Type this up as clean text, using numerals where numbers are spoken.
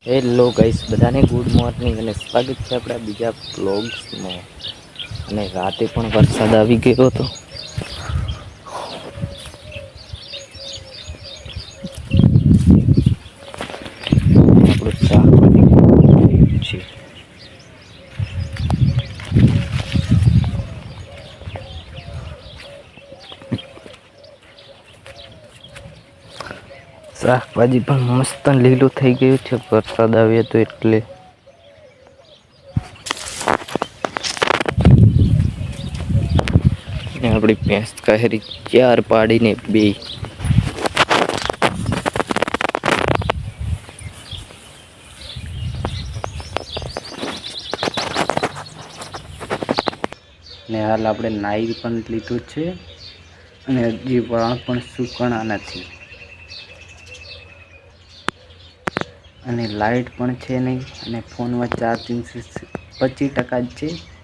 Hello guys, બધાને good morning અને સ્વાગત છે આપણા બીજા બ્લોગ્સમાં. અને રાતે પણ વરસાદ આવી ગયો હતો. આપણું શાકભાજી છે. શાકભાજી પણ મસ્ત લીલું થઈ ગયું છે, વરસાદ આવ્યો તો એટલે. ને આપણી ભેંસ કાહેરી ચાર પાડીને બે. ને હાલ આપણે નાઈ પણ લીધું છે અને હજી વાળ પણ સુકણા નથી. અને લાઈટ પણ છે નહીં અને ફોનમાં ચાર્જિંગ 25% જ છે.